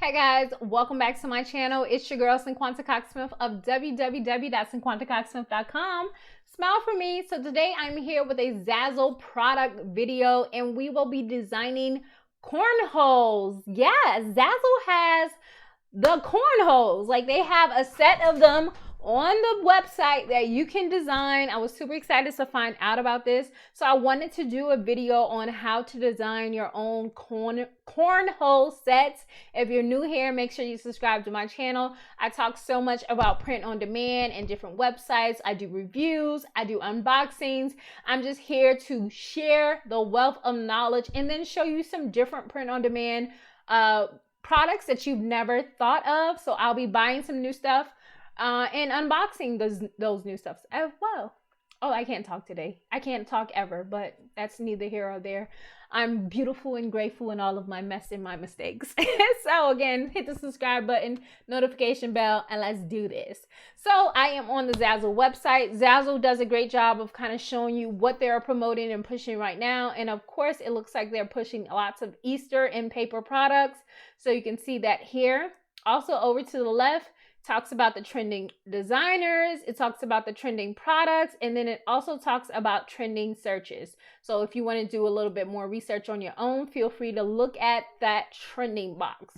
Hey guys, welcome back to my channel. It's your girl Cinquanta Cox-Smith of www.cinquantacoxsmith.com. Smile for me. So today I'm here with a Zazzle product video and we will be designing cornholes. Yes, Zazzle has the cornholes. Like they have a set of them on the website that you can design. I was super excited to find out about this. So I wanted to do a video on how to design your own cornhole sets. If you're new here, make sure you subscribe to my channel. I talk so much about print on demand and different websites. I do reviews, I do unboxings. I'm just here to share the wealth of knowledge and then show you some different print on demand products that you've never thought of. So I'll be buying some new stuff and unboxing those new stuff as well. Oh, I can't talk today. I can't talk ever, but that's neither here or there. I'm beautiful and grateful in all of my mess and my mistakes. So again, hit the subscribe button, notification bell, and let's do this. So I am on the Zazzle website. Zazzle does a great job of kind of showing you what they're promoting and pushing right now. And of course, it looks like they're pushing lots of Easter and paper products. So you can see that here. Also over to the left, talks about the trending designers, it talks about the trending products, and then it also talks about trending searches. So if you want to do a little bit more research on your own, feel free to look at that trending box.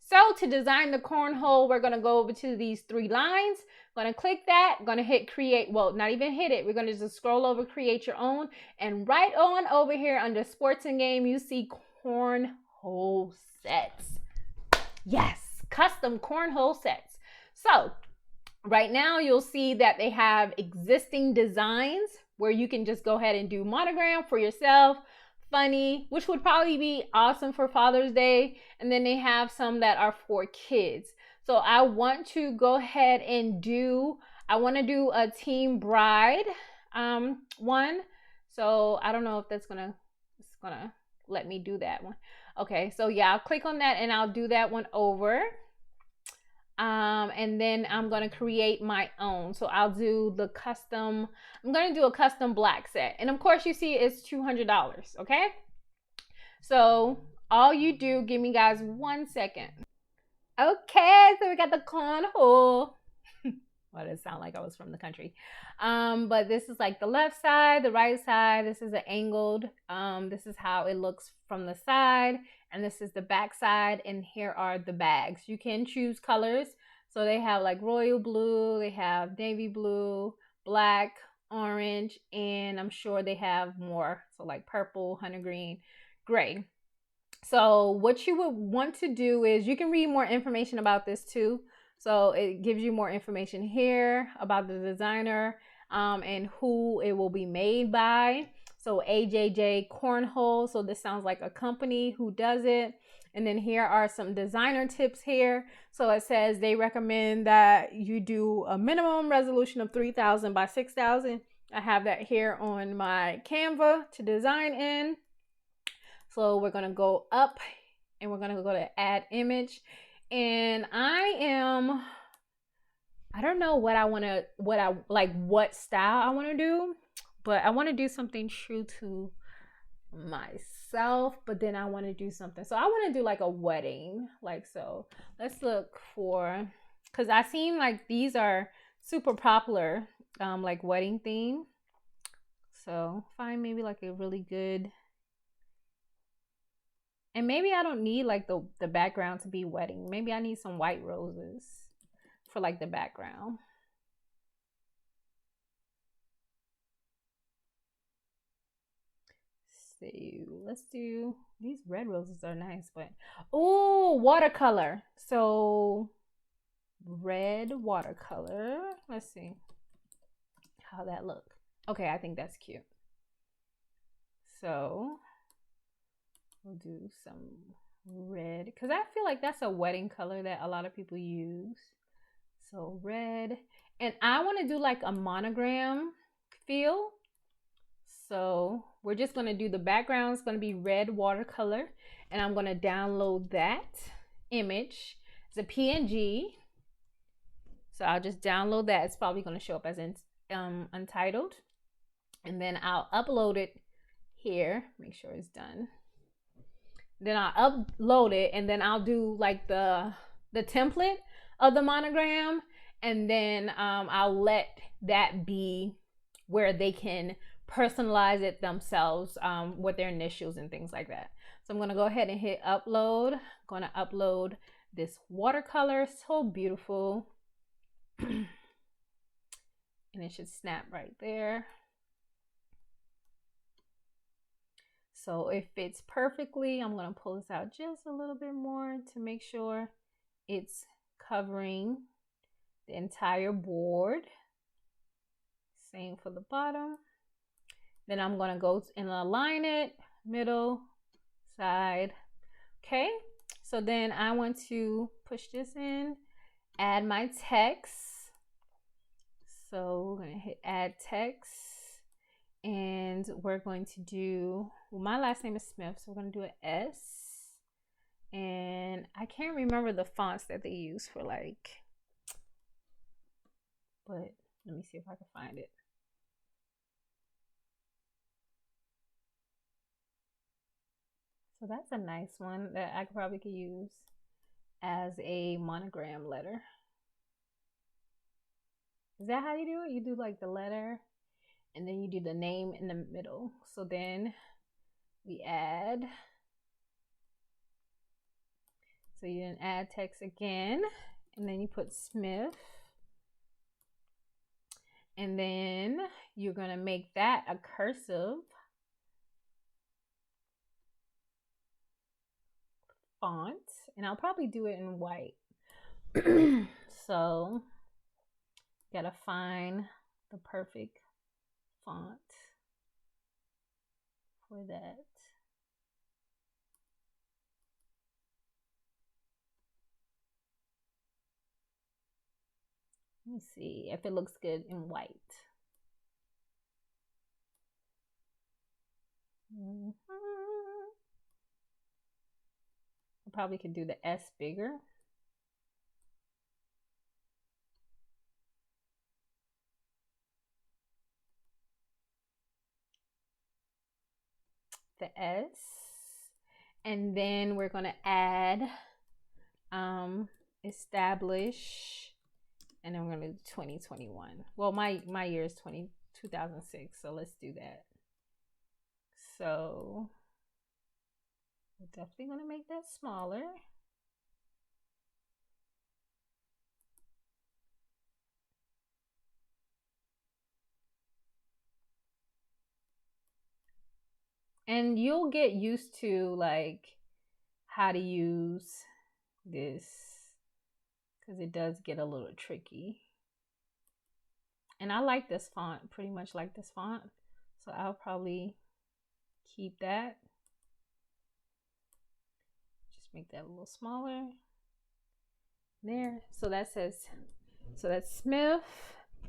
So to design the cornhole, we're going to go over to these three lines. I'm going to click that, I'm going to hit create, well, not even hit it. We're going to just scroll over, create your own, and right on over here under sports and game, you see cornhole sets. Yes, custom cornhole sets. So right now you'll see that they have existing designs where you can just go ahead and do monogram for yourself, funny, which would probably be awesome for Father's Day. And then they have some that are for kids. So I want to go ahead and do a team bride one. So I don't know if it's gonna let me do that one. Okay, so yeah, I'll click on that and I'll do that one over. And then I'm going to create my own. So I'll do the custom, I'm going to do a custom black set. And of course you see it's $200, okay? So all you do, give me guys 1 second. Okay, so we got the cornhole. Why does it sound like I was from the country? But this is like the left side, the right side. This is an angled. This is how it looks from the side. And this is the back side. And here are the bags. You can choose colors. So they have like royal blue. They have navy blue, black, orange. And I'm sure they have more. So like purple, hunter green, gray. So what you would want to do is you can read more information about this too. So it gives you more information here about the designer and who it will be made by. So AJJ Cornhole. So this sounds like a company who does it. And then here are some designer tips here. So it says they recommend that you do a minimum resolution of 3000 by 6000. I have that here on my Canva to design in. So we're going to go up and we're going to go to add image. And I don't know what what style I want to do, but I want to do something true to myself, but then I want to do something. So I want to do like a wedding, like so. Let's look for, because I seen like these are super popular, like wedding theme. So find maybe like a really good. And maybe I don't need like the background to be wedding. Maybe I need some white roses for like the background. So let's do, these red roses are nice, but oh, watercolor. So red watercolor. Let's see how that look. Okay, I think that's cute. So we'll do some red because I feel like that's a wedding color that a lot of people use. So red, and I want to do like a monogram feel. So we're just going to do the background. It's going to be red watercolor, and I'm going to download that image. It's a PNG. So I'll just download that. It's probably going to show up as in Untitled, and then I'll upload it here. Make sure it's done. then I'll upload it, and then I'll do like the template of the monogram, and then I'll let that be where they can personalize it themselves with their initials and things like that. So I'm gonna go ahead and hit upload. I'm gonna upload this watercolor, so beautiful. And it should snap right there. So it fits perfectly. I'm gonna pull this out just a little bit more to make sure it's covering the entire board. Same for the bottom. Then I'm gonna go and align it, middle, side. Okay, so then I want to push this in, add my text. So we're gonna hit add text, and we're going to do, well, my last name is Smith, so we're gonna do an S. And I can't remember the fonts that they use for like, but let me see if I can find it. So that's a nice one that I probably could use as a monogram letter. Is that how you do it? You do like the letter and then you do the name in the middle. So then we add, so you then add text again, and then you put Smith, and then you're gonna make that a cursive font, and I'll probably do it in white. So gotta find the perfect font for that. Let me see if it looks good in white. I probably could do the S bigger. The S, and then we're going to add establish, and then we're going to do 2021. Well, my year is 2006, so let's do that. So we're definitely going to make that smaller. And you'll get used to like how to use this, because it does get a little tricky. And I like this font, pretty much like this font, so I'll probably keep that. Just make that a little smaller there. So that says, so that's Smith,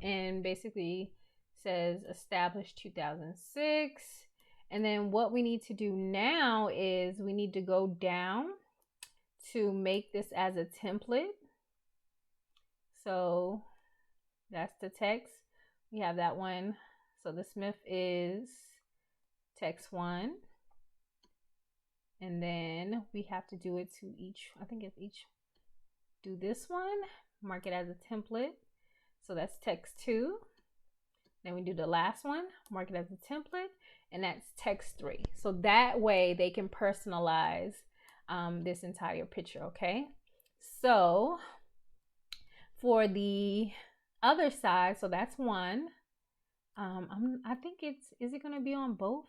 and basically says established 2006. And then what we need to do now is we need to go down to make this as a template. So that's the text. We have that one. So the Smith is text 1. And then we have to do it to each, I think it's each, do this one, mark it as a template. So that's text 2. Then we do the last one, mark it as a template, and that's text 3. So that way they can personalize this entire picture, okay? So for the other side, so that's 1. I think is it gonna be on both?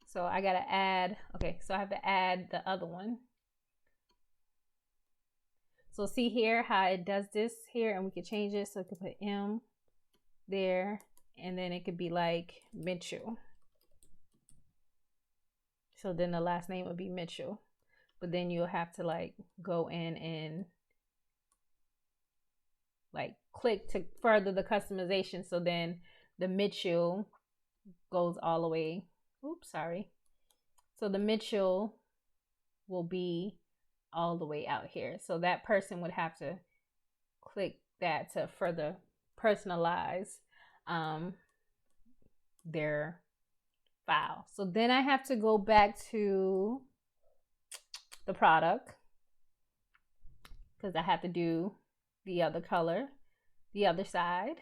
So I gotta add, okay, so I have to add the other one. So see here how it does this here, and we could change it so it could put M there, and then it could be like Mitchell. So then the last name would be Mitchell, but then you'll have to like go in and like click to further the customization. So then the Mitchell goes all the way. Oops, sorry. So the Mitchell will be all the way out here. So that person would have to click that to further personalize their file. So then I have to go back to the product because I have to do the other color, the other side,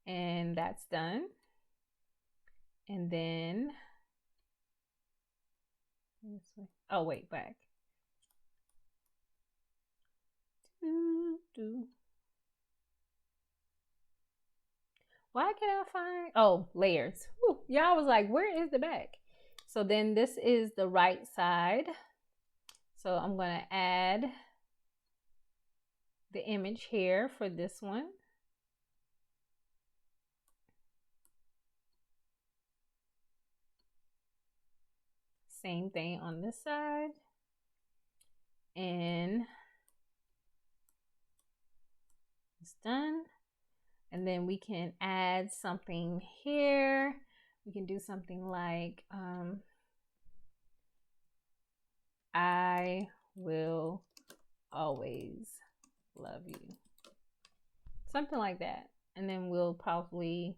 and that's done. And then, oh wait, back. Why can't I find, oh, layers. Y'all was like, where is the back? So then this is the right side. So I'm gonna add the image here for this one. Same thing on this side. And it's done. And then we can add something here. We can do something like, I will always love you. Something like that. And then we'll probably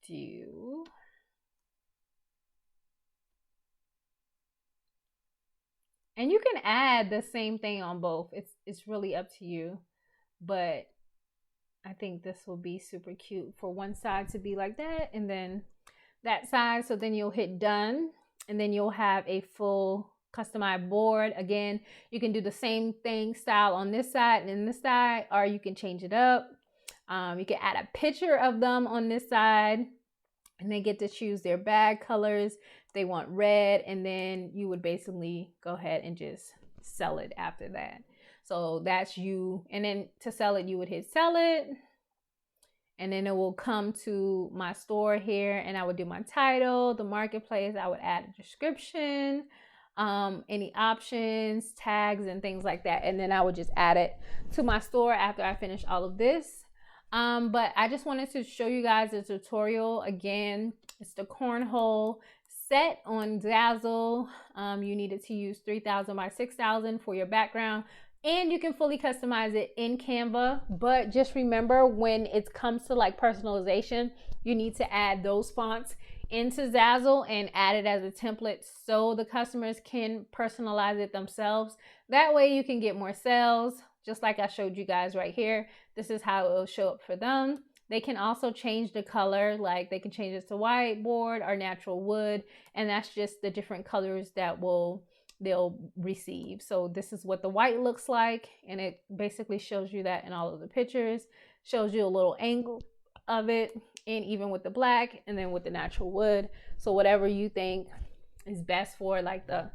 do, and you can add the same thing on both. It's really up to you. But I think this will be super cute for one side to be like that and then that side. So then you'll hit done and then you'll have a full customized board. Again, you can do the same thing style on this side and this side, or you can change it up. You can add a picture of them on this side and they get to choose their bag colors. If they want red, and then you would basically go ahead and just sell it after that. So that's you. And then to sell it, you would hit sell it. And then it will come to my store here and I would do my title, the marketplace. I would add a description, any options, tags, and things like that. And then I would just add it to my store after I finish all of this. But I just wanted to show you guys the tutorial. Again, it's the cornhole set on Zazzle. You needed to use 3000 by 6000 for your background. And you can fully customize it in Canva, but just remember when it comes to like personalization, you need to add those fonts into Zazzle and add it as a template so the customers can personalize it themselves. That way you can get more sales, just like I showed you guys right here. This is how it will show up for them. They can also change the color, like they can change it to whiteboard or natural wood, and that's just the different colors that they'll receive. So this is what the white looks like, and it basically shows you that in all of the pictures, shows you a little angle of it, and even with the black and then with the natural wood. So whatever you think is best for like the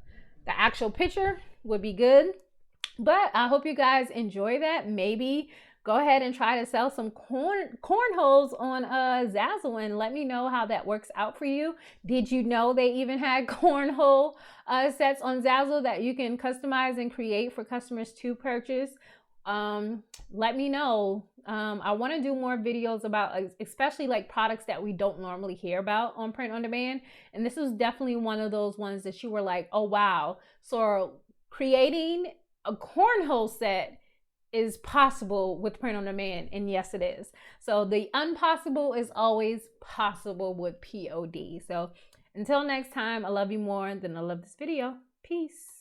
actual picture would be good. But I hope you guys enjoy that. Maybe go ahead and try to sell some cornholes on Zazzle and let me know how that works out for you. Did you know they even had cornhole sets on Zazzle that you can customize and create for customers to purchase? Let me know. I want to do more videos about especially like products that we don't normally hear about on print on demand. And this is definitely one of those ones that you were like, oh wow. So creating a cornhole set is possible with print on demand, and yes it is. So the impossible is always possible with POD. So until next time, I love you more than I love this video. Peace.